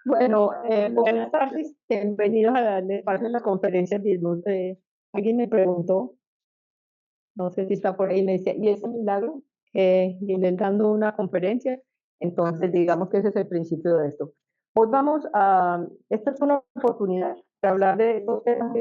Bueno, buenas tardes, bienvenidos a la parte de la conferencia de alguien me preguntó, no sé si está por ahí, me decía, ¿y ese milagro? Y le dando una conferencia, entonces digamos que ese es el principio de esto. Hoy vamos a, esta es una oportunidad para hablar de estos temas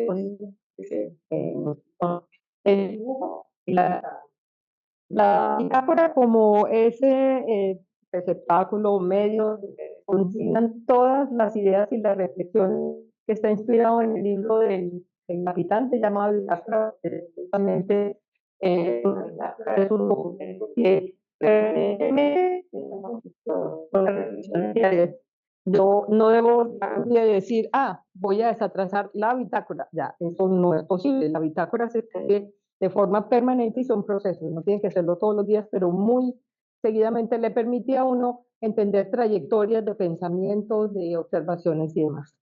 el dibujo y la metáfora como ese receptáculo, medio, donde consignan todas las ideas y las reflexiones que está inspirado en el libro del habitante llamado Bitácora, que justamente una bitácora es un documento que permanentemente con las reflexiones diarias. Yo no debo decir, voy a desatrasar la bitácora. Ya, eso no es posible. La bitácora se escribe de forma permanente y son procesos, no tienen que hacerlo todos los días, pero muy seguidamente le permite a uno entender trayectorias de pensamientos, de observaciones y demás.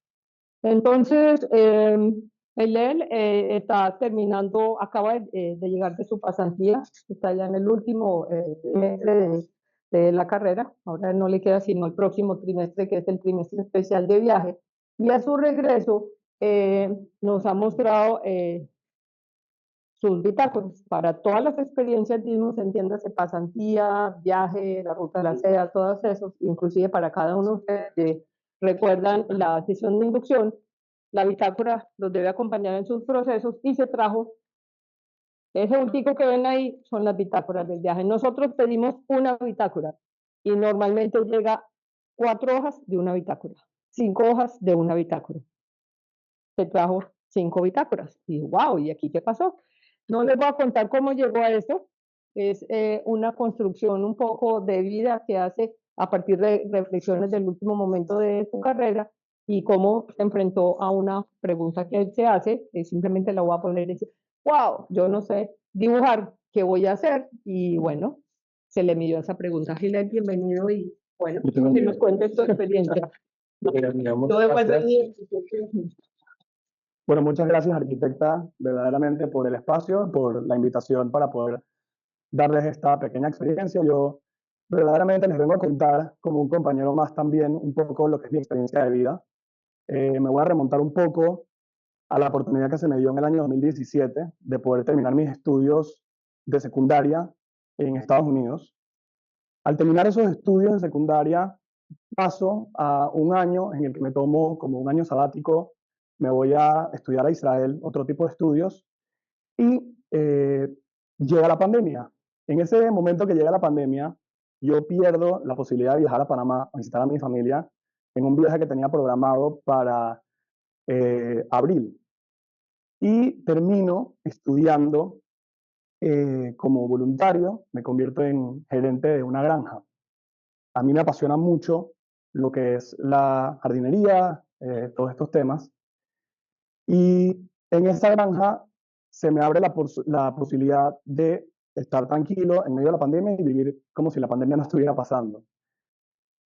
Entonces, él está terminando, acaba de llegar de su pasantía, está ya en el último trimestre de la carrera, ahora no le queda sino el próximo trimestre, que es el trimestre especial de viaje, y a su regreso nos ha mostrado sus bitácoras para todas las experiencias mismos, entiéndase, pasantía, viaje, la ruta de la seda, todos esos, inclusive para cada uno de ustedes que recuerdan la sesión de inducción, la bitácora los debe acompañar en sus procesos y se trajo, ese último que ven ahí son las bitácoras del viaje. Nosotros pedimos una bitácora y normalmente llega 4 hojas de una bitácora, 5 hojas de una bitácora. Se trajo 5 bitácoras. Y wow, ¿y aquí qué pasó? No les voy a contar cómo llegó a eso. Es una construcción un poco de vida que hace a partir de reflexiones del último momento de su carrera y cómo se enfrentó a una pregunta que él se hace, simplemente la voy a poner y decir, wow, yo no sé dibujar, ¿qué voy a hacer? Y bueno, se le midió esa pregunta. Gilles, bienvenido y bueno, que nos cuente tu experiencia. Yo después de Bueno, muchas gracias, arquitecta, verdaderamente por el espacio, por la invitación para poder darles esta pequeña experiencia. Yo verdaderamente les vengo a contar, como un compañero más también, un poco lo que es mi experiencia de vida. Me voy a remontar un poco a la oportunidad que se me dio en el año 2017 de poder terminar mis estudios de secundaria en Estados Unidos. Al terminar esos estudios de secundaria, paso a un año en el que me tomo como un año sabático, me voy a estudiar a Israel, otro tipo de estudios, y llega la pandemia. En ese momento que llega la pandemia, yo pierdo la posibilidad de viajar a Panamá a visitar a mi familia en un viaje que tenía programado para abril. Y termino estudiando como voluntario, me convierto en gerente de una granja. A mí me apasiona mucho lo que es la jardinería, todos estos temas. Y en esa granja se me abre la posibilidad de estar tranquilo en medio de la pandemia y vivir como si la pandemia no estuviera pasando.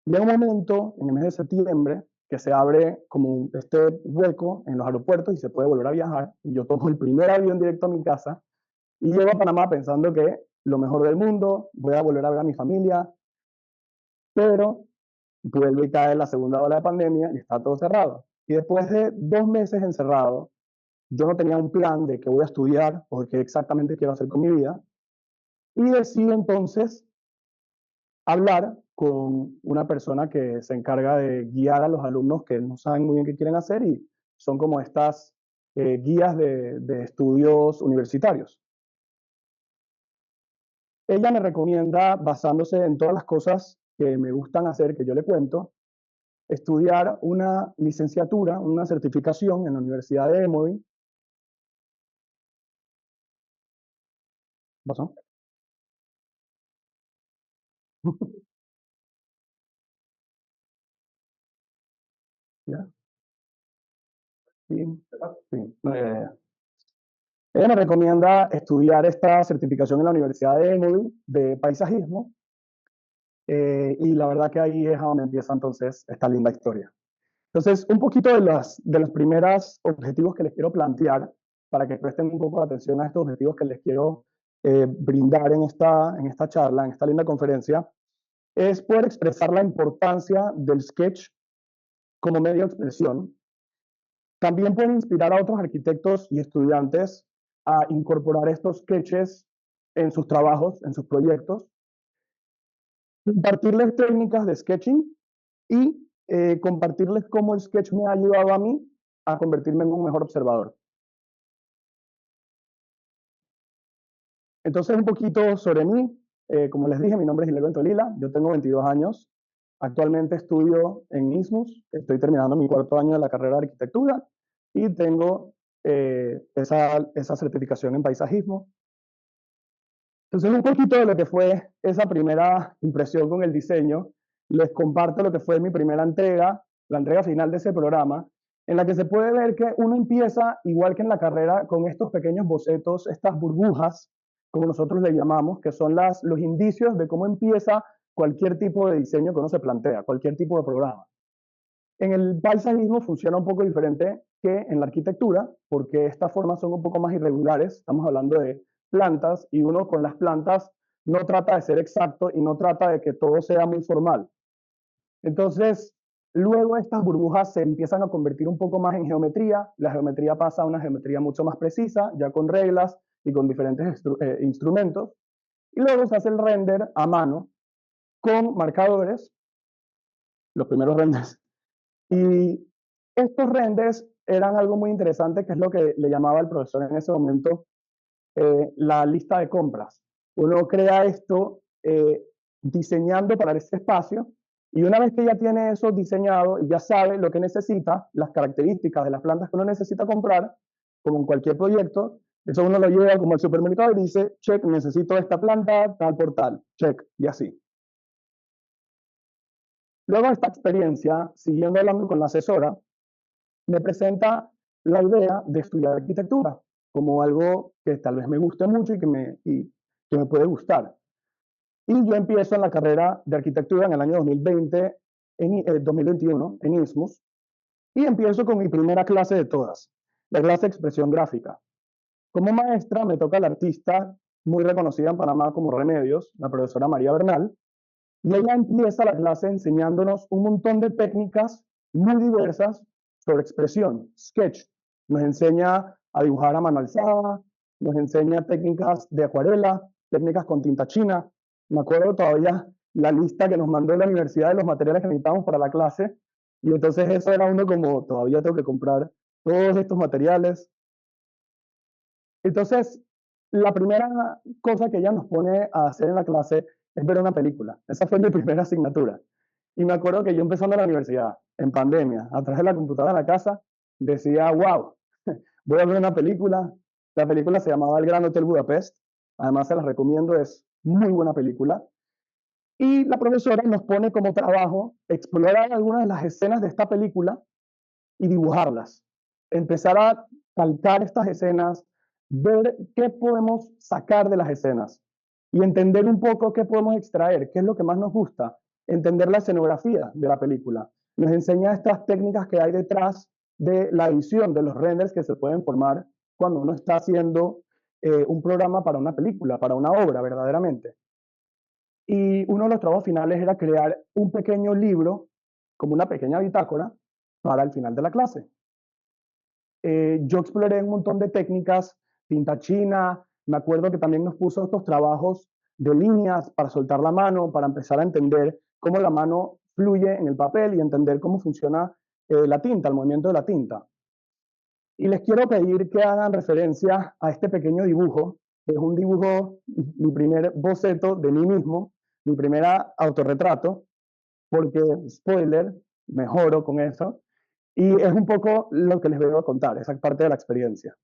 Llega un momento, en el mes de septiembre, que se abre como este hueco en los aeropuertos y se puede volver a viajar. Y yo tomo el primer avión directo a mi casa y llego a Panamá pensando que lo mejor del mundo, voy a volver a ver a mi familia, pero vuelve y cae la segunda ola de pandemia y está todo cerrado. Y después de 2 meses encerrado, yo no tenía un plan de qué voy a estudiar o qué exactamente quiero hacer con mi vida. Y decido entonces hablar con una persona que se encarga de guiar a los alumnos que no saben muy bien qué quieren hacer y son como estas guías de estudios universitarios. Ella me recomienda, basándose en todas las cosas que me gustan hacer, que yo le cuento, estudiar una licenciatura, una certificación en la Universidad de Emory. ¿Pasó? ¿Ya? Sí, sí. No, ella me recomienda estudiar esta certificación en la Universidad de Emory de paisajismo y la verdad que ahí es a donde empieza entonces esta linda historia. Entonces, un poquito de los primeros objetivos que les quiero plantear para que presten un poco de atención a estos objetivos que les quiero brindar en esta charla, en esta linda conferencia, es poder expresar la importancia del sketch como medio de expresión. También puede inspirar a otros arquitectos y estudiantes a incorporar estos sketches en sus trabajos, en sus proyectos, compartirles técnicas de sketching y compartirles cómo el sketch me ha ayudado a mí a convertirme en un mejor observador. Entonces, un poquito sobre mí. Como les dije, mi nombre es Hildebrand Tolila, yo tengo 22 años. Actualmente estudio en ISMUS, estoy terminando mi cuarto año de la carrera de arquitectura y tengo esa certificación en paisajismo. Entonces, un poquito de lo que fue esa primera impresión con el diseño, les comparto lo que fue mi primera entrega, la entrega final de ese programa, en la que se puede ver que uno empieza, igual que en la carrera, con estos pequeños bocetos, estas burbujas, como nosotros le llamamos, que son los indicios de cómo empieza cualquier tipo de diseño que uno se plantea, cualquier tipo de programa. En el paisajismo funciona un poco diferente que en la arquitectura, porque estas formas son un poco más irregulares. Estamos hablando de plantas y uno con las plantas no trata de ser exacto y no trata de que todo sea muy formal. Entonces, luego estas burbujas se empiezan a convertir un poco más en geometría. La geometría pasa a una geometría mucho más precisa, ya con reglas y con diferentes instrumentos. Y luego se hace el render a mano con marcadores, los primeros renders. Y estos renders eran algo muy interesante, que es lo que le llamaba el profesor en ese momento la lista de compras. Uno crea esto diseñando para ese espacio y una vez que ya tiene eso diseñado y ya sabe lo que necesita, las características de las plantas que uno necesita comprar, como en cualquier proyecto, eso uno lo lleva como al supermercado y dice, check, necesito esta planta, tal por tal, check, y así. Luego de esta experiencia, siguiendo hablando con la asesora, me presenta la idea de estudiar arquitectura como algo que tal vez me guste mucho y que me puede gustar. Y yo empiezo en la carrera de arquitectura en el año 2020, 2021, en ISMUS, y empiezo con mi primera clase de todas, la clase de expresión gráfica. Como maestra me toca la artista muy reconocida en Panamá como Remedios, la profesora María Bernal, y ella empieza la clase enseñándonos un montón de técnicas muy diversas sobre expresión, sketch. Nos enseña a dibujar a mano alzada, nos enseña técnicas de acuarela, técnicas con tinta china. Me acuerdo todavía la lista que nos mandó la universidad de los materiales que necesitábamos para la clase. Y entonces eso era uno como, todavía tengo que comprar todos estos materiales. Entonces, la primera cosa que ella nos pone a hacer en la clase es ver una película. Esa fue mi primera asignatura. Y me acuerdo que yo empezando la universidad, en pandemia, a través de la computadora en la casa, decía, wow, voy a ver una película. La película se llamaba El Gran Hotel Budapest. Además, se las recomiendo, es muy buena película. Y la profesora nos pone como trabajo explorar algunas de las escenas de esta película y dibujarlas. Empezar a calcar estas escenas, ver qué podemos sacar de las escenas y entender un poco qué podemos extraer, qué es lo que más nos gusta, entender la escenografía de la película. Nos enseña estas técnicas que hay detrás de la edición, de los renders que se pueden formar cuando uno está haciendo un programa para una película, para una obra verdaderamente. Y uno de los trabajos finales era crear un pequeño libro, como una pequeña bitácora, para el final de la clase. Yo exploré un montón de técnicas, tinta china, me acuerdo que también nos puso estos trabajos de líneas para soltar la mano, para empezar a entender cómo la mano fluye en el papel y entender cómo funciona la tinta, el movimiento de la tinta. Y les quiero pedir que hagan referencia a este pequeño dibujo, que es un dibujo, mi primer boceto de mí mismo, mi primera autorretrato, porque, spoiler, mejoro con eso, y es un poco lo que les voy a contar, esa parte de la experiencia.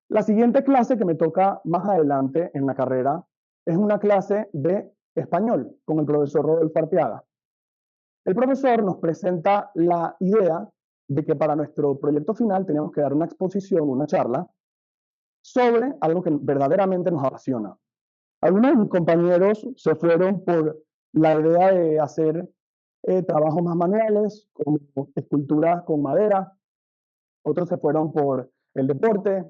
La siguiente clase que me toca más adelante en la carrera es una clase de español con el profesor Rodolfo Arteaga. El profesor nos presenta la idea de que para nuestro proyecto final tenemos que dar una exposición, una charla, sobre algo que verdaderamente nos apasiona. Algunos de mis compañeros se fueron por la idea de hacer trabajos más manuales, como esculturas con madera, otros se fueron por el deporte.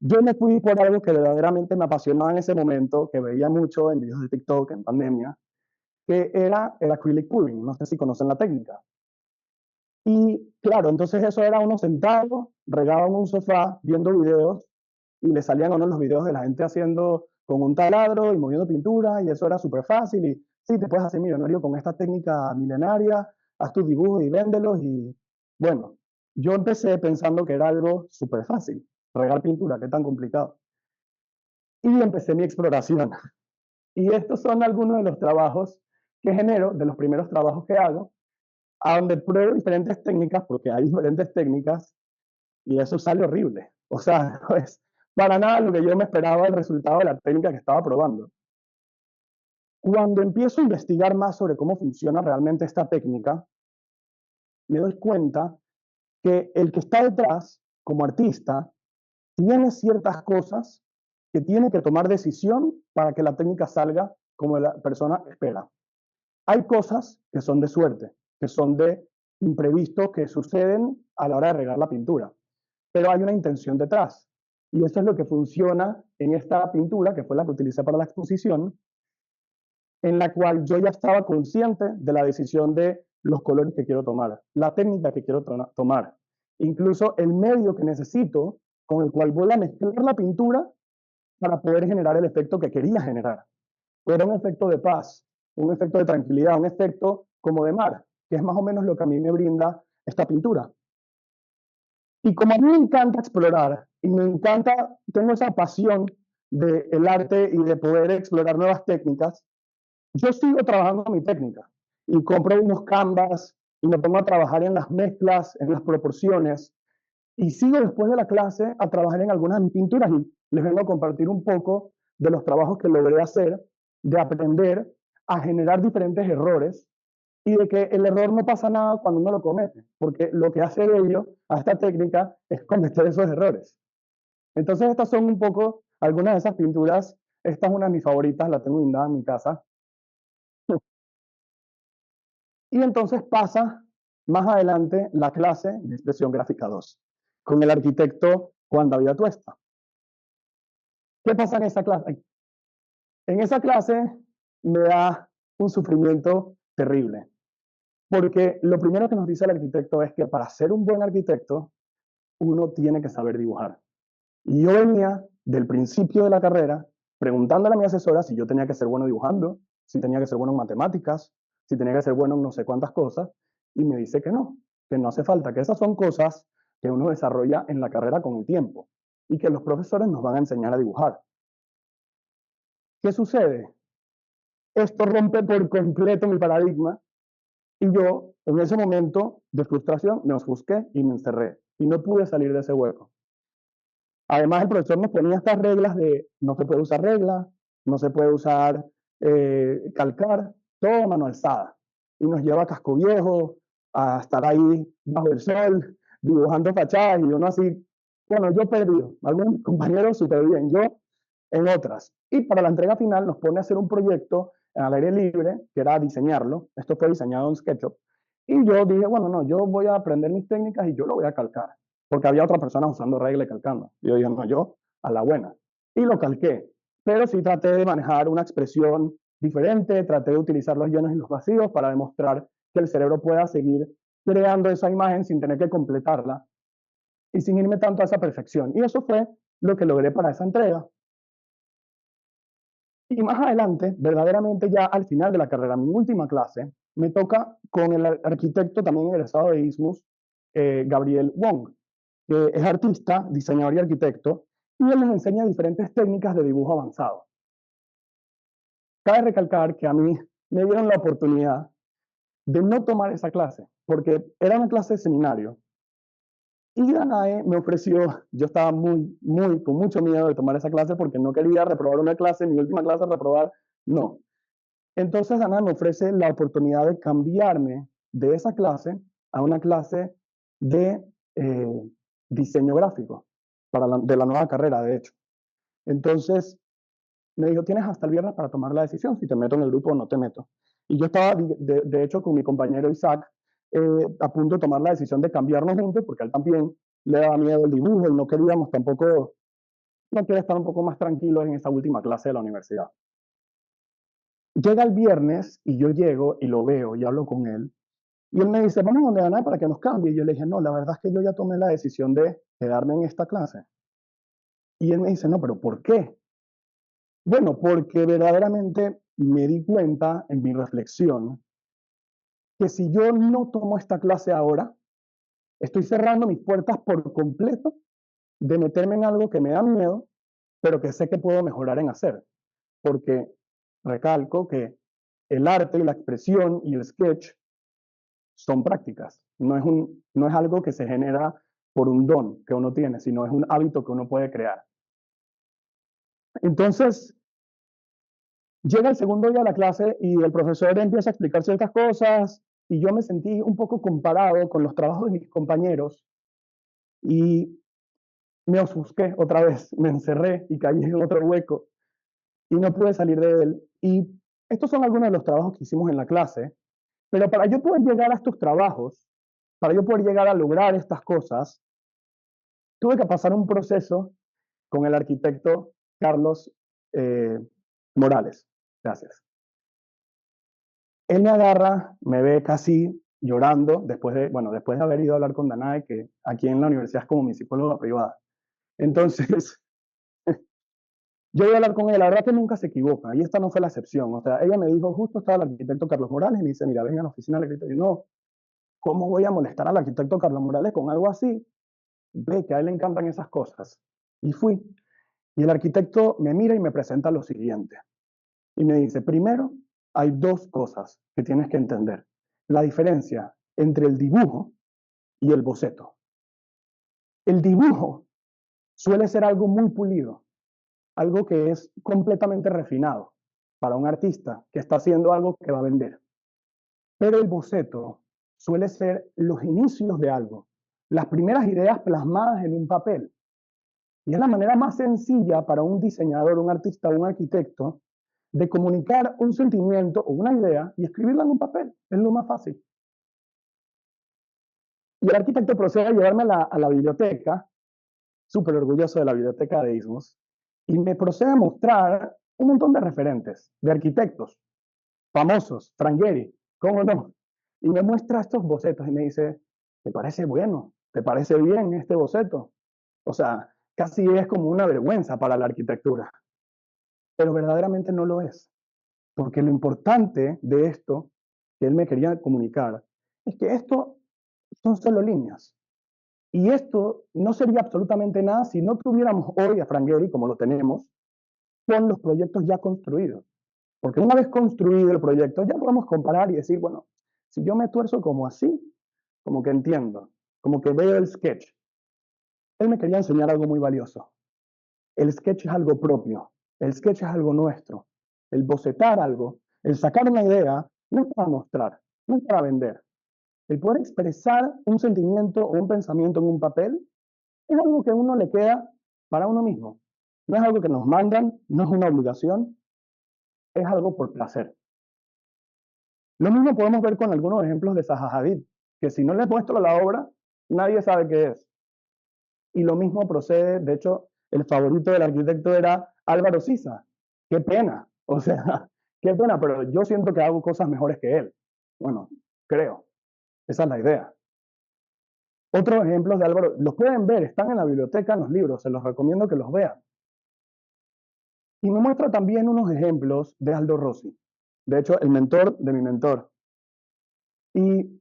Yo me fui por algo que verdaderamente me apasionaba en ese momento, que veía mucho en videos de TikTok en pandemia, que era el acrylic pouring. No sé si conocen la técnica. Y claro, entonces eso era uno sentado, regado en un sofá, viendo videos, y le salían a uno los videos de la gente haciendo con un taladro y moviendo pintura, y eso era súper fácil, y sí, te puedes hacer millonario con esta técnica milenaria, haz tus dibujos y véndelos, y bueno, yo empecé pensando que era algo súper fácil, regar pintura, qué tan complicado. Y empecé mi exploración. Y estos son algunos de los trabajos que genero, de los primeros trabajos que hago, a donde pruebo diferentes técnicas, porque hay diferentes técnicas, y eso sale horrible. O sea, no es para nada lo que yo me esperaba el resultado de la técnica que estaba probando. Cuando empiezo a investigar más sobre cómo funciona realmente esta técnica, me doy cuenta que el que está detrás, como artista, tiene ciertas cosas que tiene que tomar decisión para que la técnica salga como la persona espera. Hay cosas que son de suerte, que son de imprevistos que suceden a la hora de regar la pintura, pero hay una intención detrás. Y eso es lo que funciona en esta pintura, que fue la que utilicé para la exposición, en la cual yo ya estaba consciente de la decisión de los colores que quiero tomar, la técnica que quiero tomar, incluso el medio que necesito con el cual voy a mezclar la pintura para poder generar el efecto que quería generar. Era un efecto de paz, un efecto de tranquilidad, un efecto como de mar, que es más o menos lo que a mí me brinda esta pintura. Y como a mí me encanta explorar y me encanta, tengo esa pasión del arte y de poder explorar nuevas técnicas, yo sigo trabajando mi técnica y compro unos canvas y me pongo a trabajar en las mezclas, en las proporciones y sigo después de la clase a trabajar en algunas de mis pinturas y les vengo a compartir un poco de los trabajos que logré hacer, de aprender a generar diferentes errores y de que el error no pasa nada cuando uno lo comete, porque lo que hace bello a esta técnica es cometer esos errores. Entonces estas son un poco algunas de esas pinturas. Esta es una de mis favoritas, la tengo guindada en mi casa. Y entonces pasa más adelante la clase de expresión gráfica 2 con el arquitecto Juan David Atuesta. ¿Qué pasa en esa clase? En esa clase me da un sufrimiento terrible, porque lo primero que nos dice el arquitecto es que para ser un buen arquitecto uno tiene que saber dibujar. Y yo venía del principio de la carrera preguntándole a mi asesora si yo tenía que ser bueno dibujando, si tenía que ser bueno en matemáticas, si tenía que ser bueno en no sé cuántas cosas, y me dice que no hace falta, que esas son cosas que uno desarrolla en la carrera con el tiempo y que los profesores nos van a enseñar a dibujar. ¿Qué sucede? Esto rompe por completo mi paradigma y yo en ese momento de frustración me ofusqué y me encerré y no pude salir de ese hueco. Además, el profesor nos ponía estas reglas de no se puede usar regla, no se puede usar calcar, todo a mano alzada. Y nos lleva a casco viejo, a estar ahí bajo el sol, dibujando fachadas, y uno así, bueno, yo perdido, algunos compañeros súper bien, yo en otras. Y para la entrega final nos pone a hacer un proyecto al aire libre, que era diseñarlo. Esto fue diseñado en SketchUp. Y yo dije, bueno, no, yo voy a aprender mis técnicas y yo lo voy a calcar porque había otras personas usando regla y calcando. Y yo dije, no, yo a la buena. Y lo calqué, pero sí traté de manejar una expresión diferente, traté de utilizar los llenos y los vacíos para demostrar que el cerebro pueda seguir creando esa imagen sin tener que completarla y sin irme tanto a esa perfección. Y eso fue lo que logré para esa entrega. Y más adelante, verdaderamente ya al final de la carrera, mi última clase, me toca con el arquitecto también egresado de ISMUS, Gabriel Wong, que es artista, diseñador y arquitecto, y él nos enseña diferentes técnicas de dibujo avanzado. Cabe recalcar que a mí me dieron la oportunidad de no tomar esa clase, porque era una clase de seminario. Y Danae me ofreció, yo estaba con mucho miedo de tomar esa clase porque no quería reprobar una clase, mi última clase reprobar, no. Entonces Danae me ofrece la oportunidad de cambiarme de esa clase a una clase de diseño gráfico de la nueva carrera, de hecho. Entonces me dijo, tienes hasta el viernes para tomar la decisión, si te meto en el grupo o no te meto. Y yo estaba, de hecho, con mi compañero Isaac, a punto de tomar la decisión de cambiarnos juntos, porque a él también le daba miedo el dibujo y no queríamos tampoco, no quiere estar un poco más tranquilo en esa última clase de la universidad. Llega el viernes y yo llego y lo veo y hablo con él. Y él me dice, vamos a donde Danae para que nos cambie. Y yo le dije, no, la verdad es que yo ya tomé la decisión de quedarme en esta clase. Y él me dice, no, pero ¿por qué? Bueno, porque verdaderamente me di cuenta en mi reflexión que si yo no tomo esta clase ahora, estoy cerrando mis puertas por completo de meterme en algo que me da miedo, pero que sé que puedo mejorar en hacer. Porque recalco que el arte y la expresión y el sketch son prácticas. No es algo que se genera por un don que uno tiene, sino es un hábito que uno puede crear. Entonces, llega el segundo día de la clase y el profesor empieza a explicar ciertas cosas y yo me sentí un poco comparado con los trabajos de mis compañeros y me ofusqué otra vez, me encerré y caí en otro hueco y no pude salir de él. Y estos son algunos de los trabajos que hicimos en la clase, pero para yo poder llegar a estos trabajos, para yo poder llegar a lograr estas cosas, tuve que pasar un proceso con el arquitecto Carlos eh, Morales. Gracias. Él me agarra, me ve casi llorando después de haber ido a hablar con Danae, que aquí en la universidad es como mi psicóloga privada. Entonces, yo voy a hablar con él, la verdad que nunca se equivoca, y esta no fue la excepción. O sea, ella me dijo, justo estaba el arquitecto Carlos Morales, y me dice, mira, venga a la oficina del arquitecto. Y yo, no, ¿cómo voy a molestar al arquitecto Carlos Morales con algo así? Ve que a él le encantan esas cosas. Y fui. Y el arquitecto me mira y me presenta lo siguiente. Y me dice, primero, hay dos cosas que tienes que entender. La diferencia entre el dibujo y el boceto. El dibujo suele ser algo muy pulido, algo que es completamente refinado para un artista que está haciendo algo que va a vender. Pero el boceto suele ser los inicios de algo, las primeras ideas plasmadas en un papel. Y es la manera más sencilla para un diseñador, un artista, un arquitecto, de comunicar un sentimiento o una idea y escribirla en un papel. Es lo más fácil. Y el arquitecto procede a llevarme a la biblioteca, súper orgulloso de la biblioteca de Ismos, y me procede a mostrar un montón de referentes, de arquitectos, famosos, Frank Gehry, ¿cómo no? Y me muestra estos bocetos y me dice, ¿te parece bueno? ¿Te parece bien este boceto? O sea, casi es como una vergüenza para la arquitectura, pero verdaderamente no lo es, porque lo importante de esto que él me quería comunicar es que esto son solo líneas. Y esto no sería absolutamente nada si no tuviéramos hoy a Frank Gehry, como lo tenemos, con los proyectos ya construidos. Porque una vez construido el proyecto, ya podemos comparar y decir, bueno, si yo me tuerzo como así, como que entiendo, como que veo el sketch. Él me quería enseñar algo muy valioso. El sketch es algo propio, el sketch es algo nuestro. El bocetar algo, el sacar una idea, no es para mostrar, no es para vender. El poder expresar un sentimiento o un pensamiento en un papel es algo que a uno le queda para uno mismo. No es algo que nos mandan, no es una obligación, es algo por placer. Lo mismo podemos ver con algunos ejemplos de Zaha Hadid, que si no les muestro la obra, nadie sabe qué es. Y lo mismo procede, de hecho, el favorito del arquitecto era Álvaro Siza. Qué pena, o sea, qué pena, pero yo siento que hago cosas mejores que él. Bueno, creo, esa es la idea. Otros ejemplos de Álvaro, los pueden ver, están en la biblioteca, en los libros, se los recomiendo que los vean. Y me muestra también unos ejemplos de Aldo Rossi, de hecho, el mentor de mi mentor. Y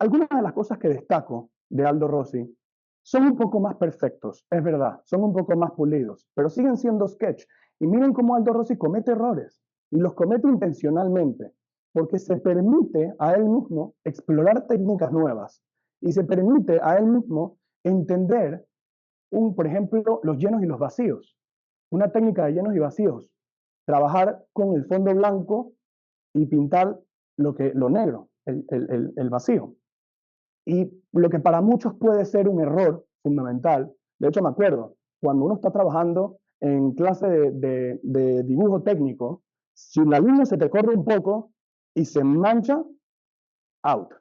algunas de las cosas que destaco de Aldo Rossi son un poco más perfectos, es verdad, son un poco más pulidos, pero siguen siendo sketch. Y miren cómo Aldo Rossi comete errores, y los comete intencionalmente, porque se permite a él mismo explorar técnicas nuevas, y se permite a él mismo entender, por ejemplo, los llenos y los vacíos, una técnica de llenos y vacíos, trabajar con el fondo blanco y pintar lo negro, el vacío. Y lo que para muchos puede ser un error fundamental, de hecho me acuerdo, cuando uno está trabajando en clase de dibujo técnico, si la línea se te corre un poco y se mancha, out,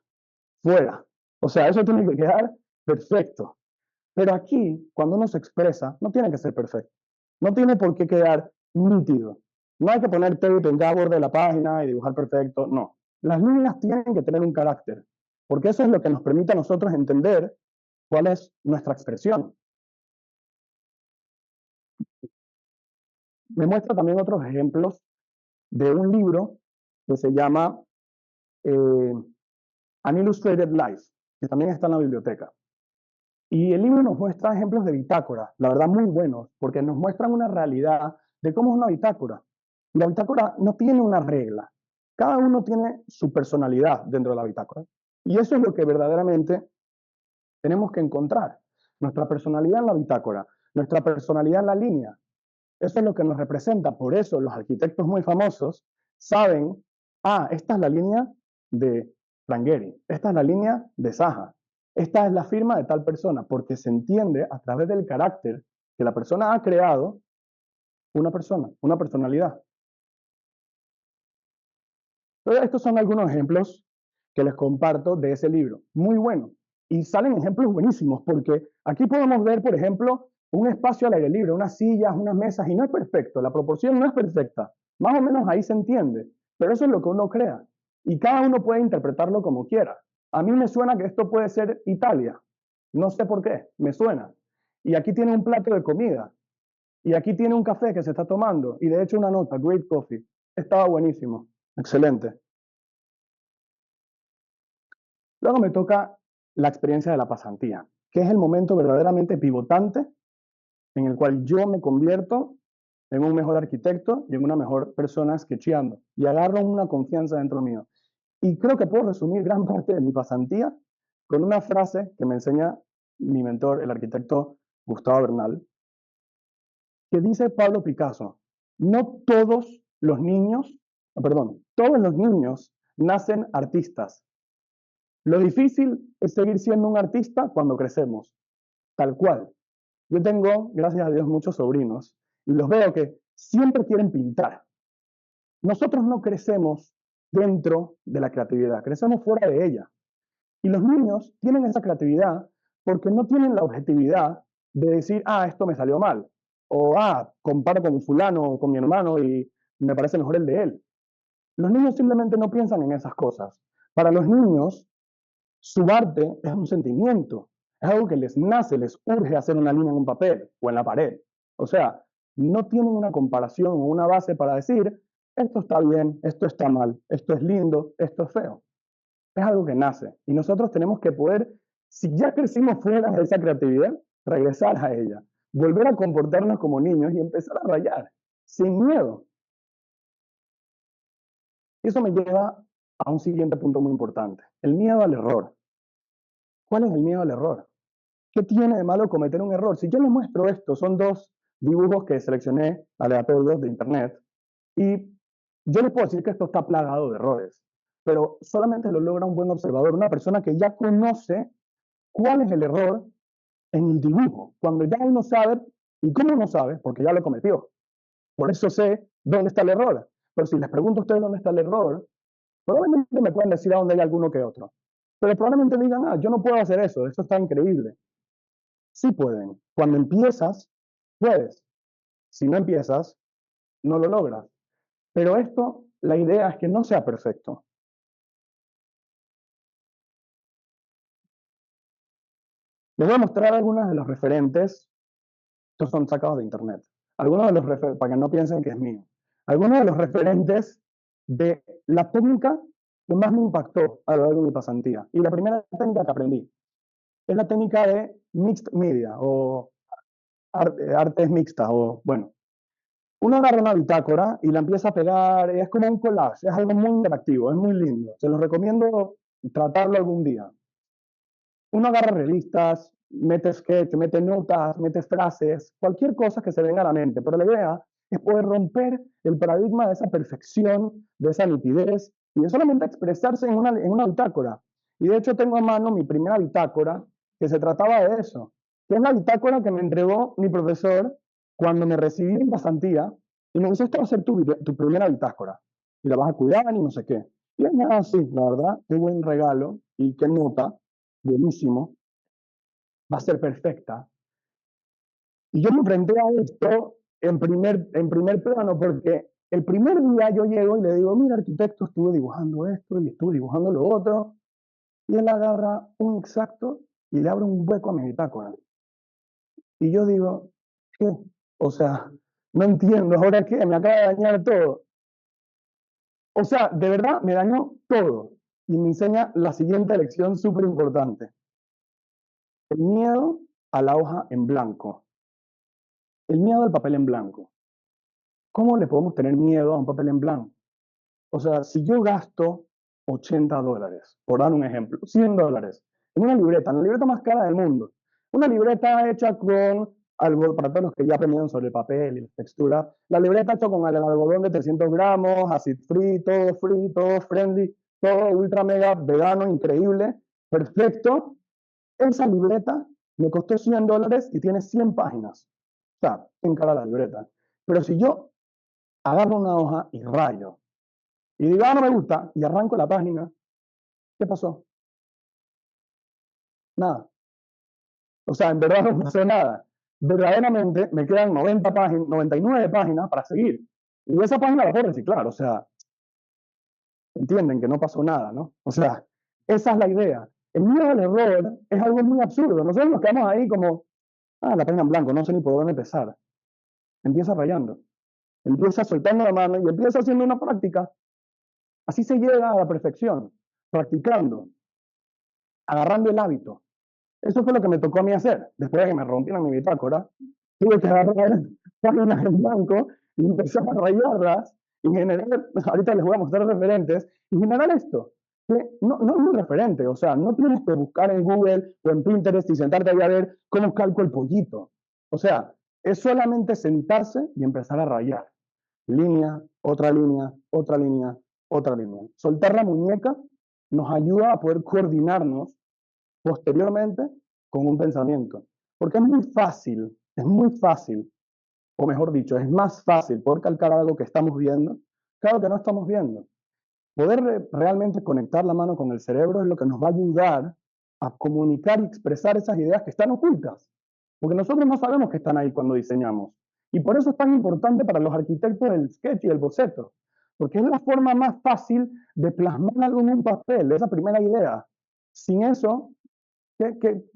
fuera. O sea, eso tiene que quedar perfecto. Pero aquí, cuando uno se expresa, no tiene que ser perfecto. No tiene por qué quedar nítido. No hay que poner tape en cada borde de la página y dibujar perfecto, no. Las líneas tienen que tener un carácter, porque eso es lo que nos permite a nosotros entender cuál es nuestra expresión. Me muestra también otros ejemplos de un libro que se llama An Illustrated Life, que también está en la biblioteca. Y el libro nos muestra ejemplos de bitácora, la verdad muy buenos, porque nos muestran una realidad de cómo es una bitácora. Y la bitácora no tiene una regla. Cada uno tiene su personalidad dentro de la bitácora. Y eso es lo que verdaderamente tenemos que encontrar. Nuestra personalidad en la bitácora, nuestra personalidad en la línea. Eso es lo que nos representa. Por eso los arquitectos muy famosos saben, esta es la línea de Frank Gehry, esta es la línea de Zaha, esta es la firma de tal persona, porque se entiende a través del carácter que la persona ha creado una persona, una personalidad. Pero estos son algunos ejemplos que les comparto de ese libro. Muy bueno. Y salen ejemplos buenísimos, porque aquí podemos ver, por ejemplo, un espacio al aire libre, unas sillas, unas mesas, y no es perfecto, la proporción no es perfecta. Más o menos ahí se entiende, pero eso es lo que uno crea. Y cada uno puede interpretarlo como quiera. A mí me suena que esto puede ser Italia. No sé por qué, me suena. Y aquí tiene un plato de comida. Y aquí tiene un café que se está tomando. Y de hecho una nota, great coffee. Estaba buenísimo. Excelente. Luego me toca la experiencia de la pasantía, que es el momento verdaderamente pivotante en el cual yo me convierto en un mejor arquitecto y en una mejor persona sketcheando y agarro una confianza dentro mío. Y creo que puedo resumir gran parte de mi pasantía con una frase que me enseña mi mentor, el arquitecto Gustavo Bernal, que dice Pablo Picasso: no todos los niños, todos los niños nacen artistas. Lo difícil es seguir siendo un artista cuando crecemos, tal cual. Yo tengo, gracias a Dios, muchos sobrinos y los veo que siempre quieren pintar. Nosotros no crecemos dentro de la creatividad, crecemos fuera de ella. Y los niños tienen esa creatividad porque no tienen la objetividad de decir, esto me salió mal, o comparo con fulano o con mi hermano y me parece mejor el de él. Los niños simplemente no piensan en esas cosas. Para los niños, su arte es un sentimiento, es algo que les nace, les urge hacer una línea en un papel o en la pared. O sea, no tienen una comparación o una base para decir, esto está bien, esto está mal, esto es lindo, esto es feo. Es algo que nace. Y nosotros tenemos que poder, si ya crecimos fuera de esa creatividad, regresar a ella, volver a comportarnos como niños y empezar a rayar, sin miedo. Y eso me lleva a un siguiente punto muy importante, el miedo al error. ¿Cuál es el miedo al error? ¿Qué tiene de malo cometer un error? Si yo les muestro esto, son dos dibujos que seleccioné aleatorios de internet, y yo les puedo decir que esto está plagado de errores, pero solamente lo logra un buen observador, una persona que ya conoce cuál es el error en el dibujo, cuando ya uno sabe, y cómo uno sabe, porque ya lo cometió. Por eso sé dónde está el error. Pero si les pregunto a ustedes dónde está el error, probablemente me puedan decir a dónde hay alguno que otro. Pero probablemente digan, yo no puedo hacer eso está increíble. Sí pueden. Cuando empiezas, puedes. Si no empiezas, no lo logras. Pero esto, la idea es que no sea perfecto. Les voy a mostrar algunos de los referentes. Estos son sacados de internet. Algunos de los para que no piensen que es mío. Algunos de los referentes de la técnica que más me impactó a lo largo de mi pasantía. Y la primera técnica que aprendí es la técnica de mixed media o artes mixtas o bueno. Uno agarra una bitácora y la empieza a pegar, es como un collage, es algo muy interactivo, es muy lindo. Se los recomiendo tratarlo algún día. Uno agarra revistas, mete sketch, mete notas, mete frases, cualquier cosa que se venga a la mente, pero la idea es poder romper el paradigma de esa perfección, de esa nitidez, y de solamente expresarse en una bitácora. Y de hecho tengo a mano mi primera bitácora, que se trataba de eso, que es la bitácora que me entregó mi profesor cuando me recibí en pasantía, y me dice, esta va a ser tu primera bitácora, y la vas a cuidar y no sé qué. Y yo, sí, la verdad, qué buen regalo, y qué nota, buenísimo, va a ser perfecta. Y yo me enfrenté a esto en primer plano porque El primer día yo llego y le digo, mira, arquitecto, estuve dibujando esto y estuve dibujando lo otro. Y él agarra un exacto y le abre un hueco a mi bitácora. Y yo digo, ¿qué? O sea, no entiendo, ¿ahora qué? Me acaba de dañar todo. O sea, de verdad me dañó todo. Y me enseña la siguiente lección súper importante. El miedo a la hoja en blanco. El miedo al papel en blanco. ¿Cómo le podemos tener miedo a un papel en blanco? O sea, si yo gasto $80, por dar un ejemplo, $100, en una libreta, la libreta más cara del mundo, una libreta hecha con algo, para todos los que ya aprendieron sobre el papel y la textura, la libreta hecha con el algodón de 300 gramos, acid free, todo friendly, todo ultra mega vegano, increíble, perfecto. Esa libreta me costó $100 y tiene 100 páginas. O sea, en cara la libreta. Pero si yo agarro una hoja y rayo, y digo, ah, no me gusta, y arranco la página, ¿qué pasó? Nada. O sea, en verdad no pasó nada. Verdaderamente me quedan 90 páginas, 99 páginas para seguir. Y esa página la puedo reciclar, o sea, entienden que no pasó nada, ¿no? O sea, esa es la idea. El miedo al error es algo muy absurdo. Nosotros nos quedamos ahí como, ah, la página en blanco, no sé ni por dónde empezar. Empieza rayando, empieza soltando la mano y empieza haciendo una práctica. Así se llega a la perfección, practicando, agarrando el hábito. Eso fue lo que me tocó a mí hacer. Después de que me rompieron mi bitácora, tuve que agarrar páginas en blanco y empezar a rayarlas y generar, ahorita les voy a mostrar referentes, y generar esto. Que no es un referente, o sea, no tienes que buscar en Google o en Pinterest y sentarte ahí a ver cómo calco el pollito. O sea, es solamente sentarse y empezar a rayar. Línea, otra línea, otra línea, otra línea. Soltar la muñeca nos ayuda a poder coordinarnos posteriormente con un pensamiento. Porque es muy fácil, o mejor dicho, es más fácil poder calcar algo que estamos viendo que algo que no estamos viendo. Poder realmente conectar la mano con el cerebro es lo que nos va a ayudar a comunicar y expresar esas ideas que están ocultas. Porque nosotros no sabemos que están ahí cuando diseñamos. Y por eso es tan importante para los arquitectos el sketch y el boceto. Porque es la forma más fácil de plasmar algo en un papel, esa primera idea. Sin eso,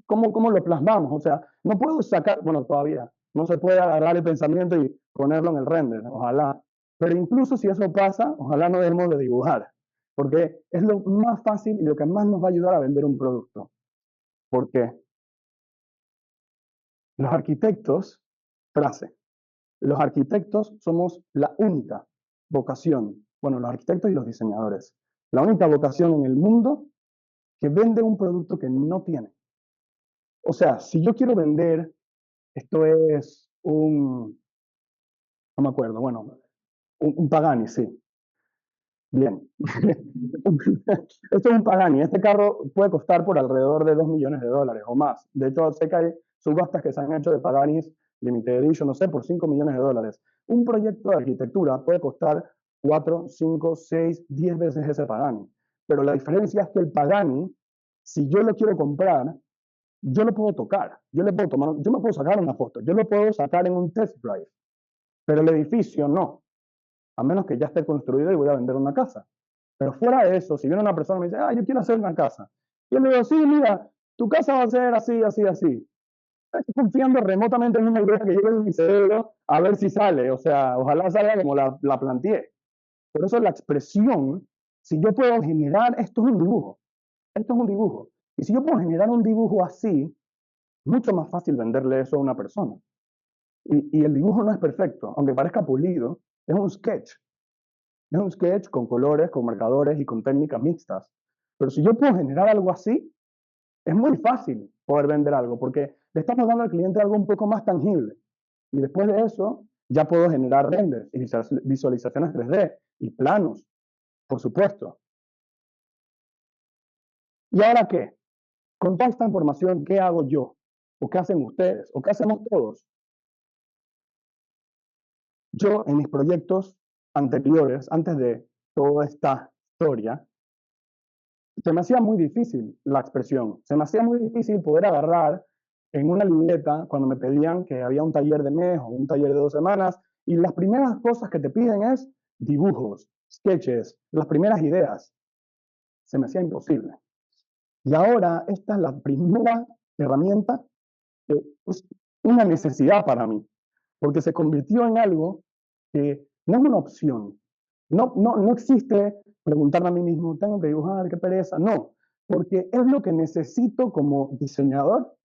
cómo lo plasmamos? O sea, no puedo sacar, bueno, todavía, no se puede agarrar el pensamiento y ponerlo en el render, ojalá. Pero incluso si eso pasa, ojalá no dejemos de dibujar, porque es lo más fácil y lo que más nos va a ayudar a vender un producto. ¿Por qué? Los arquitectos, frase, los arquitectos somos la única vocación, bueno, los arquitectos y los diseñadores, la única vocación en el mundo que vende un producto que no tiene. O sea, si yo quiero vender, esto es no me acuerdo, bueno, un Pagani, sí. Bien. Esto es un Pagani. Este carro puede costar por alrededor de $2 millones o más. De hecho, sé que hay subastas que se han hecho de Paganis Limited Edition, no sé, por $5 millones. Un proyecto de arquitectura puede costar 4, 5, 6, 10 veces ese Pagani. Pero la diferencia es que el Pagani, si yo lo quiero comprar, yo lo puedo tocar, yo le puedo tomar, yo me puedo sacar una foto, yo lo puedo sacar en un test drive, pero el edificio no, a menos que ya esté construido y voy a vender una casa. Pero fuera de eso, si viene una persona y me dice, ah, yo quiero hacer una casa, yo le digo, sí, mira, tu casa va a ser así, así, así. Estoy confiando remotamente en una idea que llegue en mi cerebro a ver si sale, o sea, ojalá salga como la planteé. Por eso la expresión, si yo puedo generar, esto es un dibujo, esto es un dibujo. Y si yo puedo generar un dibujo así, mucho más fácil venderle eso a una persona. Y el dibujo no es perfecto, aunque parezca pulido, es un sketch. Es un sketch con colores, con marcadores y con técnicas mixtas. Pero si yo puedo generar algo así, es muy fácil poder vender algo, porque le estamos dando al cliente algo un poco más tangible. Y después de eso, ya puedo generar renders y visualizaciones 3D y planos, por supuesto. ¿Y ahora qué? Con toda esta información, ¿qué hago yo? ¿O qué hacen ustedes? ¿O qué hacemos todos? Yo en mis proyectos anteriores, antes de toda esta historia, se me hacía muy difícil la expresión, se me hacía muy difícil poder agarrar en una libreta cuando me pedían que había un taller de mes o un taller de 2 semanas y las primeras cosas que te piden es dibujos, sketches, las primeras ideas, se me hacía imposible. Y ahora esta es la primera herramienta que es una necesidad para mí, porque se convirtió en algo que no es una opción. No existe preguntarme a mí mismo, tengo que dibujar, qué pereza. No, porque es lo que necesito como diseñador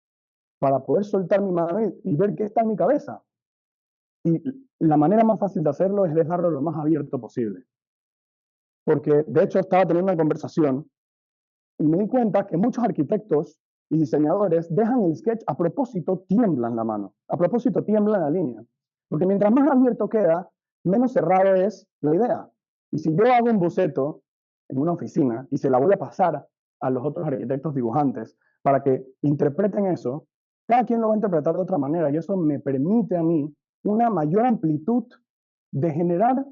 para poder soltar mi mano y ver qué está en mi cabeza. Y la manera más fácil de hacerlo es dejarlo lo más abierto posible. Porque de hecho estaba teniendo una conversación y me di cuenta que muchos arquitectos y diseñadores dejan el sketch a propósito, tiemblan la mano, a propósito tiemblan la línea. Porque mientras más abierto queda, menos cerrado es la idea. Y si yo hago un boceto en una oficina y se la voy a pasar a los otros arquitectos dibujantes para que interpreten eso, cada quien lo va a interpretar de otra manera y eso me permite a mí una mayor amplitud de generar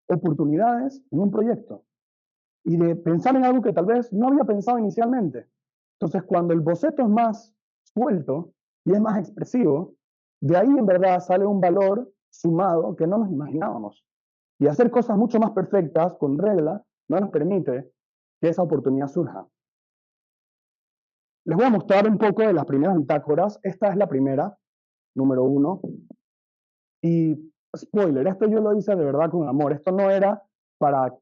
oportunidades en un proyecto y de pensar en algo que tal vez no había pensado inicialmente. Entonces, cuando el boceto es más suelto y es más expresivo, de ahí en verdad sale un valor sumado que no nos imaginábamos. Y hacer cosas mucho más perfectas, con reglas, no nos permite que esa oportunidad surja. Les voy a mostrar un poco de las primeras bitácoras. Esta es la primera, número 1. Y spoiler, esto yo lo hice de verdad con amor. Esto no era para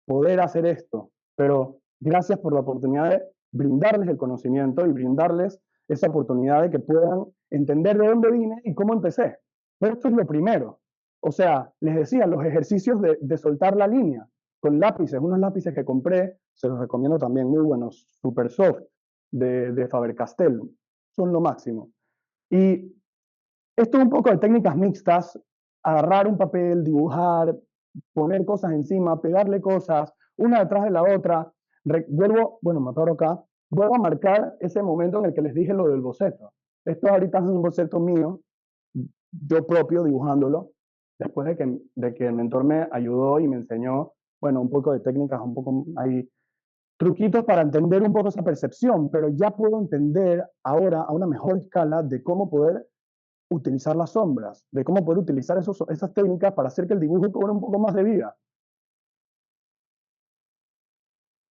poder hacer esto, pero gracias por la oportunidad de brindarles el conocimiento y brindarles esa oportunidad de que puedan entender de dónde vine y cómo empecé. Pero esto es lo primero. O sea, les decía, los ejercicios de soltar la línea con lápices, unos lápices que compré, se los recomiendo también, muy buenos, super soft, de Faber-Castell, son lo máximo. Y esto es un poco de técnicas mixtas, agarrar un papel, dibujar, poner cosas encima, pegarle cosas, una detrás de la otra. Bueno, me paro acá, vuelvo a marcar ese momento en el que les dije lo del boceto. Esto ahorita es un boceto mío, yo propio dibujándolo, después de que el mentor me ayudó y me enseñó, bueno, un poco de técnicas, un poco ahí, truquitos para entender un poco esa percepción, pero ya puedo entender ahora a una mejor escala de cómo poder utilizar las sombras, de cómo poder utilizar esas técnicas para hacer que el dibujo cobre un poco más de vida.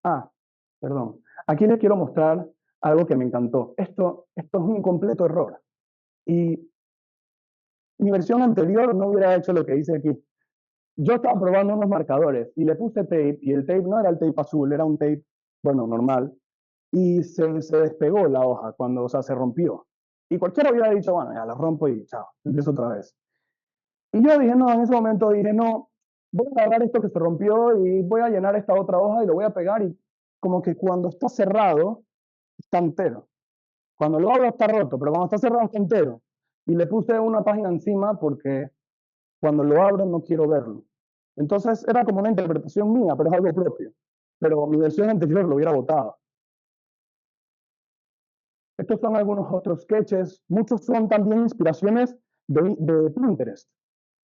Ah, perdón. Aquí les quiero mostrar algo que me encantó. Esto es un completo error. Y mi versión anterior no hubiera hecho lo que hice aquí. Yo estaba probando unos marcadores y le puse tape y el tape no era el tape azul, era un tape, bueno, normal. Y se despegó la hoja cuando, o sea, se rompió. Y cualquiera hubiera dicho, bueno, ya la rompo y chao, empiezo otra vez. Y yo dije, no, en ese momento dije, no, voy a agarrar esto que se rompió y voy a llenar esta otra hoja y lo voy a pegar y como que cuando está cerrado, está entero. Cuando lo abro está roto, pero cuando está cerrado está entero. Y le puse una página encima porque cuando lo abro no quiero verlo. Entonces era como una interpretación mía, pero es algo propio. Pero mi versión anterior lo hubiera botado. Estos son algunos otros sketches. Muchos son también inspiraciones de Pinterest,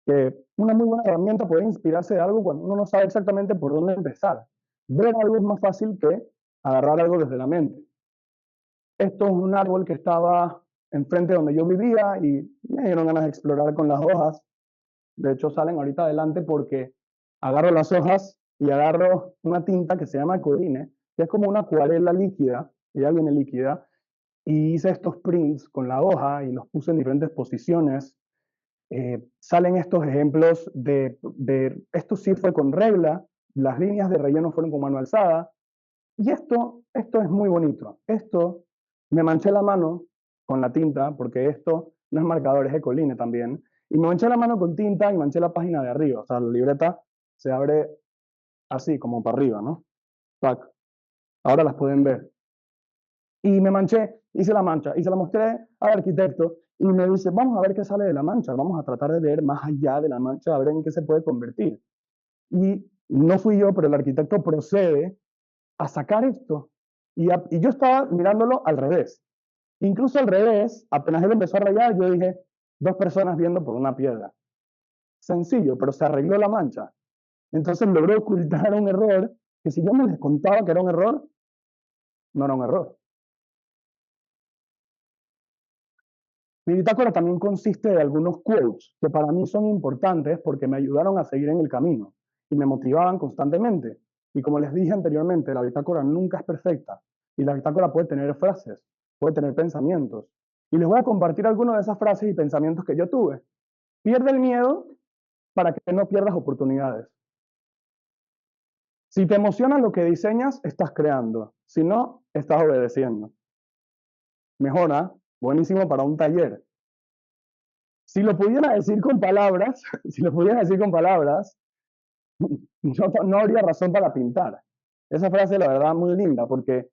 que una muy buena herramienta puede inspirarse de algo cuando uno no sabe exactamente por dónde empezar. Ver algo es más fácil que agarrar algo desde la mente. Esto es un árbol que estaba enfrente de donde yo vivía y me dieron ganas de explorar con las hojas. De hecho, salen ahorita adelante porque agarro las hojas y agarro una tinta que se llama Coline, que es como una acuarela líquida, que ya viene líquida, y hice estos prints con la hoja y los puse en diferentes posiciones. Salen estos ejemplos esto sí fue con regla, las líneas de relleno fueron con mano alzada, y esto es muy bonito. Esto me manché la mano con la tinta, porque esto no es marcador, es Ecoline también, y me manché la mano con tinta y manché la página de arriba, o sea, la libreta se abre así, como para arriba, ¿no? Tac. Ahora las pueden ver. Y me manché, hice la mancha y se la mostré al arquitecto y me dice, vamos a ver qué sale de la mancha, vamos a tratar de ver más allá de la mancha, a ver en qué se puede convertir. Y no fui yo, pero el arquitecto procede a sacar esto. Y yo estaba mirándolo al revés. Incluso al revés, apenas él empezó a rayar, yo dije, dos personas viendo por una piedra. Sencillo, pero se arregló la mancha. Entonces logró ocultar un error que si yo no les contaba que era un error, no era un error. Mi bitácora también consiste de algunos quotes que para mí son importantes porque me ayudaron a seguir en el camino. y me motivaban constantemente. Y como les dije anteriormente, la bitácora nunca es perfecta y la bitácora puede tener frases, puede tener pensamientos. Y les voy a compartir algunas de esas frases y pensamientos que yo tuve. Pierde el miedo para que no pierdas oportunidades. Si te emociona lo que diseñas, estás creando. Si no, estás obedeciendo. Mejora, buenísimo para un taller. Si lo pudiera decir con palabras, si lo pudiera decir con palabras, no habría razón para pintar. Esa frase, la verdad, muy linda, porque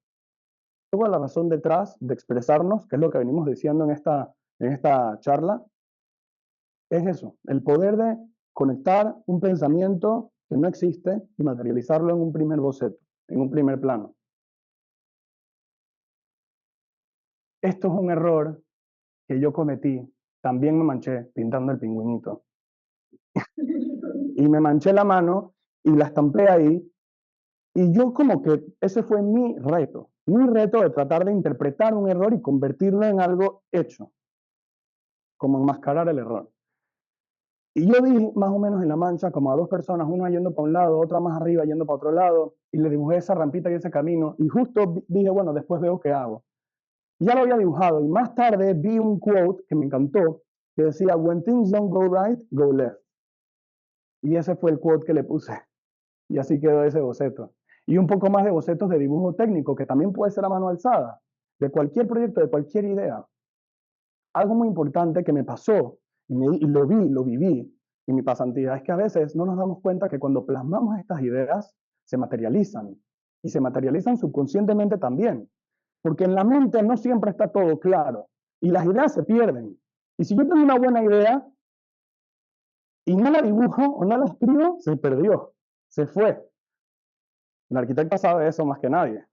toda la razón detrás de expresarnos, que es lo que venimos diciendo en esta charla, es eso, el poder de conectar un pensamiento que no existe y materializarlo en un primer boceto, en un primer plano. Esto es un error que yo cometí. También me manché pintando el pingüinito. Y me manché la mano y la estampé ahí. Y yo como que ese fue mi reto de tratar de interpretar un error y convertirlo en algo hecho, como enmascarar el error. Y yo vi más o menos en la mancha como a dos personas, una yendo para un lado, otra más arriba yendo para otro lado, y le dibujé esa rampita y ese camino, y justo dije, bueno, después veo qué hago. Y ya lo había dibujado, y más tarde vi un quote que me encantó, que decía, when things don't go right, go left. Y ese fue el quote que le puse, y así quedó ese boceto. Y un poco más de bocetos de dibujo técnico, que también puede ser a mano alzada, de cualquier proyecto, de cualquier idea. Algo muy importante que me pasó, y lo viví en mi pasantía, es que a veces no nos damos cuenta que cuando plasmamos estas ideas, se materializan, y se materializan subconscientemente también, porque en la mente no siempre está todo claro, y las ideas se pierden. Y si yo tengo una buena idea, y no la dibujo o no la escribo, se perdió, se fue. El arquitecto sabe eso más que nadie.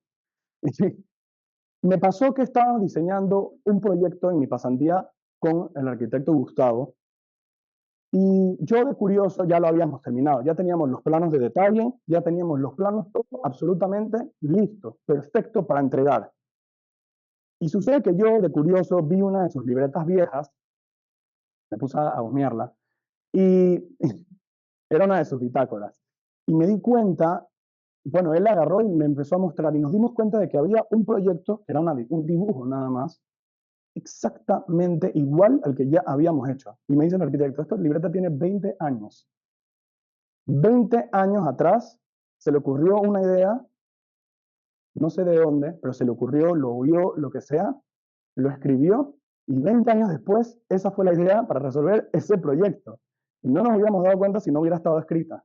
Me pasó que estaba diseñando un proyecto en mi pasantía con el arquitecto Gustavo y yo de curioso ya lo habíamos terminado, ya teníamos los planos de detalle, ya teníamos los planos todo absolutamente listos, perfecto para entregar. Y sucede que yo de curioso vi una de sus libretas viejas, me puse a husmearla y era una de sus bitácoras. Y me di cuenta, bueno, él agarró y me empezó a mostrar y nos dimos cuenta de que había un proyecto, que era un dibujo nada más, exactamente igual al que ya habíamos hecho. Y me dice el arquitecto, esta libreta tiene 20 años. 20 años atrás se le ocurrió una idea, no sé de dónde, pero se le ocurrió, lo vio, lo que sea, lo escribió y 20 años después esa fue la idea para resolver ese proyecto. Y no nos hubiéramos dado cuenta si no hubiera estado escrita.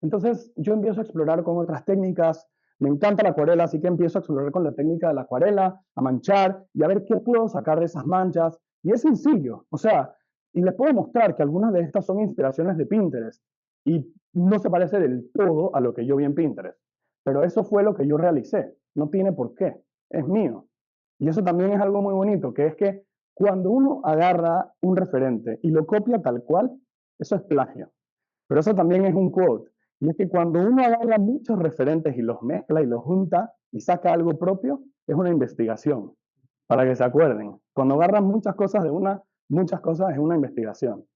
Entonces yo empiezo a explorar con otras técnicas, me encanta la acuarela, así que empiezo a explorar con la técnica de la acuarela, a manchar y a ver qué puedo sacar de esas manchas. Y es sencillo, o sea, y les puedo mostrar que algunas de estas son inspiraciones de Pinterest y no se parece del todo a lo que yo vi en Pinterest. Pero eso fue lo que yo realicé, no tiene por qué, es mío. Y eso también es algo muy bonito, que es que cuando uno agarra un referente y lo copia tal cual, eso es plagio. Pero eso también es un quote. Y es que cuando uno agarra muchos referentes y los mezcla y los junta y saca algo propio, es una investigación, para que se acuerden. Cuando agarran muchas cosas de muchas cosas es una investigación.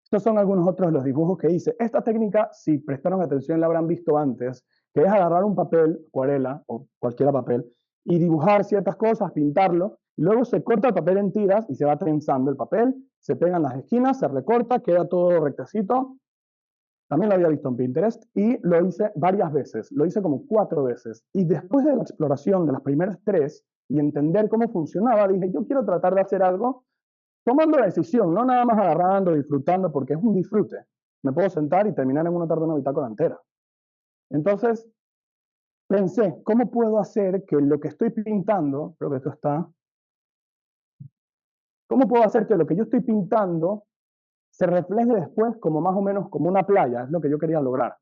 Estos son algunos otros de los dibujos que hice. Esta técnica, si prestaron atención, la habrán visto antes, que es agarrar un papel, acuarela o cualquier papel, y dibujar ciertas cosas, pintarlo, luego se corta el papel en tiras y se va trenzando el papel, se pegan las esquinas, se recorta, queda todo rectecito. También lo había visto en Pinterest y lo hice varias veces, lo hice como 4 veces. Y después de la exploración de las primeras 3 y entender cómo funcionaba, dije, yo quiero tratar de hacer algo tomando la decisión, no nada más agarrando, disfrutando, porque es un disfrute. Me puedo sentar y terminar en una tarde una bitácora entera. Entonces, pensé, ¿cómo puedo hacer que lo que estoy pintando, creo que esto está, ¿cómo puedo hacer que lo que yo estoy pintando se refleje después como más o menos como una playa? Es lo que yo quería lograr.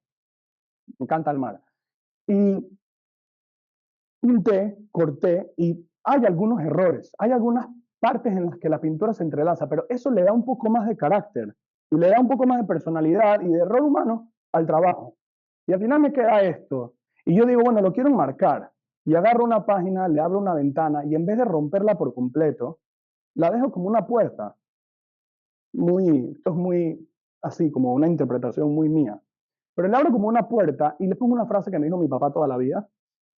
Me encanta el mar. Y pinté, corté y hay algunos errores, hay algunas partes en las que la pintura se entrelaza, pero eso le da un poco más de carácter y le da un poco más de personalidad y de rol humano al trabajo. Y al final me queda esto. Y yo digo, bueno, lo quiero enmarcar. Y agarro una página, le abro una ventana y en vez de romperla por completo, la dejo como una puerta. esto es muy así, como una interpretación muy mía. Pero le abro como una puerta y le pongo una frase que me dijo mi papá toda la vida,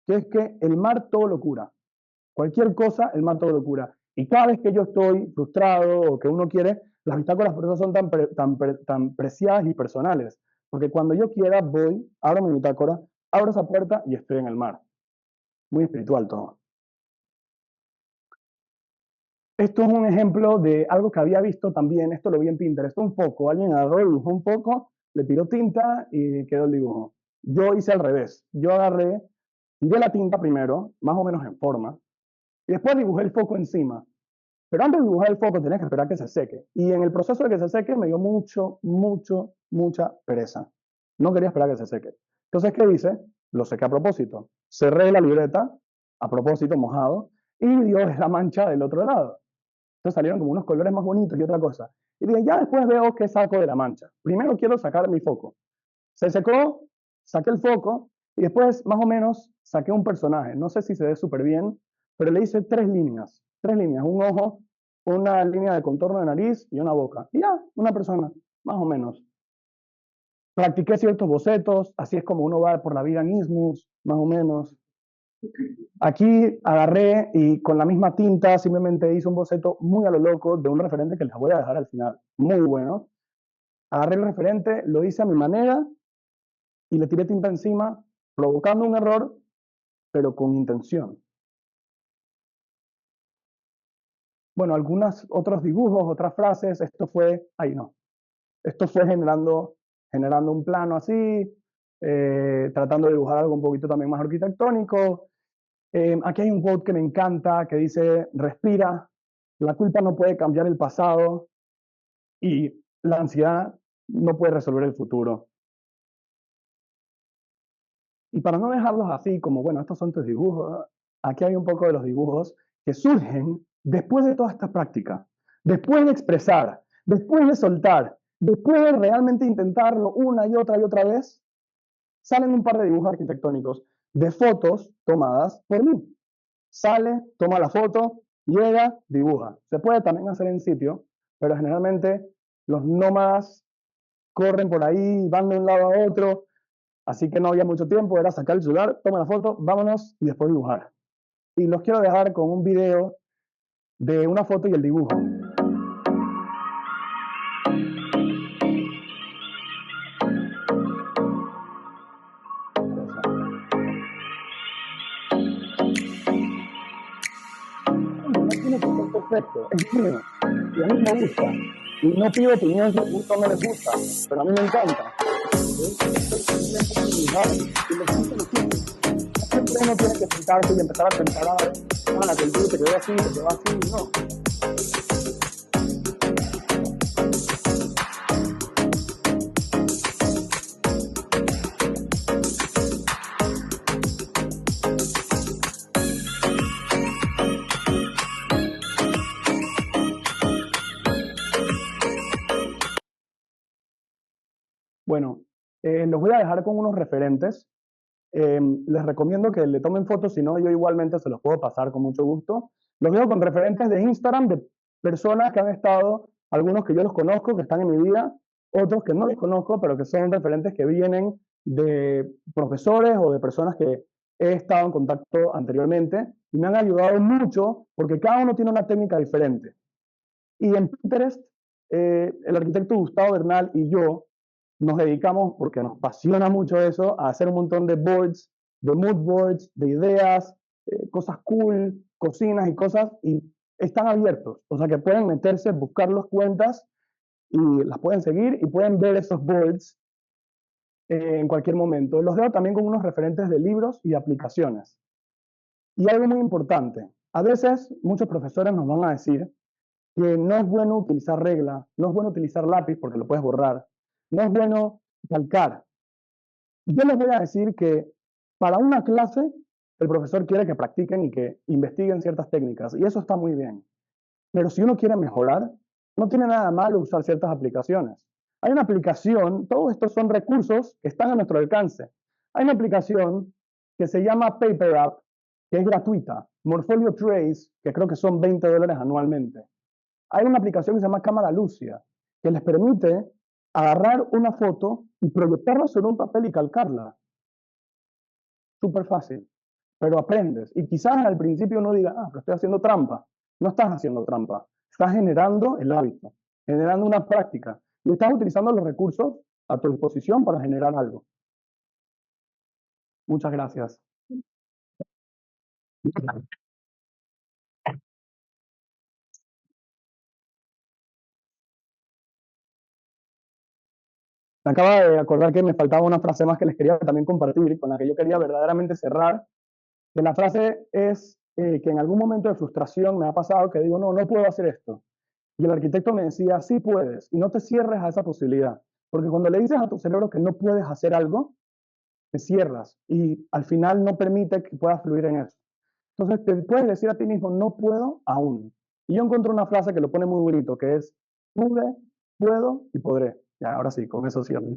que es que el mar todo lo cura. Cualquier cosa, el mar todo lo cura. Y cada vez que yo estoy frustrado o que uno quiere, las bitácoras por eso son tan preciadas y personales. Porque cuando yo quiera, voy, abro mi bitácora, abro esa puerta y estoy en el mar. Muy espiritual todo. Esto es un ejemplo de algo que había visto también, esto lo vi en Pinterest un poco, alguien agarró, dibujó un poco, le tiró tinta y quedó el dibujo. Yo hice al revés, yo agarré, tiré la tinta primero, más o menos en forma, y después dibujé el foco encima. Pero antes de dibujar el foco tenés que esperar que se seque. Y en el proceso de que se seque me dio mucha pereza. No quería esperar que se seque. Entonces, ¿qué hice? Lo sequé a propósito. Cerré la libreta, a propósito, mojado, y dio la mancha del otro lado. Entonces salieron como unos colores más bonitos y otra cosa. Y dije, ya después veo qué saco de la mancha. Primero quiero sacar mi foco. Se secó, saqué el foco y después más o menos saqué un personaje. No sé si se ve súper bien, pero le hice tres líneas. Tres líneas, un ojo, una línea de contorno de nariz y una boca. Y ya, una persona, más o menos. Practiqué ciertos bocetos, así es como uno va por la vida en ismus, más o menos. Aquí agarré y con la misma tinta simplemente hice un boceto muy a lo loco de un referente que les voy a dejar al final. Muy bueno. Agarré el referente, lo hice a mi manera y le tiré tinta encima, provocando un error, pero con intención. Bueno, algunos otros dibujos, otras frases, esto fue generando un plano así, tratando de dibujar algo un poquito también más arquitectónico. Aquí hay un quote que me encanta que dice, respira, la culpa no puede cambiar el pasado y la ansiedad no puede resolver el futuro. Y para no dejarlos así, como, bueno, estos son tus dibujos, aquí hay un poco de los dibujos que surgen después de toda esta práctica, después de expresar, después de soltar, después de realmente intentarlo una y otra vez, salen un par de dibujos arquitectónicos de fotos tomadas por mí. Sale, toma la foto, llega, dibuja. Se puede también hacer en sitio, pero generalmente los nómadas corren por ahí, van de un lado a otro, así que no había mucho tiempo, era sacar el celular, toma la foto, vámonos y después dibujar. Y los quiero dejar con un video de una foto y el dibujo. No tiene que ser perfecto, es mío. Y a mí me gusta. Y no pido opinión si les gusta o no les gusta, pero a mí me encanta. Siempre uno tiene que sentarse y empezar a pensar, que el tío te quedó así, te quedó así, no. Bueno, los voy a dejar con unos referentes. Les recomiendo que le tomen fotos, si no, yo igualmente se los puedo pasar con mucho gusto. Los veo con referentes de Instagram de personas que han estado, algunos que yo los conozco, que están en mi vida, otros que no los conozco, pero que son referentes que vienen de profesores o de personas que he estado en contacto anteriormente y me han ayudado mucho porque cada uno tiene una técnica diferente. Y en Pinterest, el arquitecto Gustavo Bernal y yo nos dedicamos, porque nos apasiona mucho eso, a hacer un montón de boards, de mood boards, de ideas, cosas cool, cocinas y cosas, y están abiertos. O sea que pueden meterse, buscar las cuentas y las pueden seguir y pueden ver esos boards en cualquier momento. Los veo también con unos referentes de libros y aplicaciones. Y algo muy importante, a veces muchos profesores nos van a decir que no es bueno utilizar regla, no es bueno utilizar lápiz porque lo puedes borrar, no es bueno calcar. Yo les voy a decir que para una clase el profesor quiere que practiquen y que investiguen ciertas técnicas y eso está muy bien. Pero si uno quiere mejorar, no tiene nada malo usar ciertas aplicaciones. Hay una aplicación, todos estos son recursos que están a nuestro alcance. Hay una aplicación que se llama Paper App, que es gratuita. Morfolio Trace, que creo que son $20 anualmente. Hay una aplicación que se llama Cámara Lucia, que les permite agarrar una foto y proyectarla sobre un papel y calcarla. Súper fácil, pero aprendes. Y quizás al principio uno diga, pero estoy haciendo trampa. No estás haciendo trampa, estás generando el hábito, generando una práctica y estás utilizando los recursos a tu disposición para generar algo. Muchas gracias. Me acaba de acordar que me faltaba una frase más que les quería también compartir, con la que yo quería verdaderamente cerrar. Que la frase es que en algún momento de frustración me ha pasado que digo, no, no puedo hacer esto. Y el arquitecto me decía, sí puedes, y no te cierres a esa posibilidad. Porque cuando le dices a tu cerebro que no puedes hacer algo, te cierras y al final no permite que puedas fluir en eso. Entonces te puedes decir a ti mismo, no puedo aún. Y yo encontré una frase que lo pone muy bonito, que es, pude, puedo y podré. Ya, ahora sí, con eso cierro.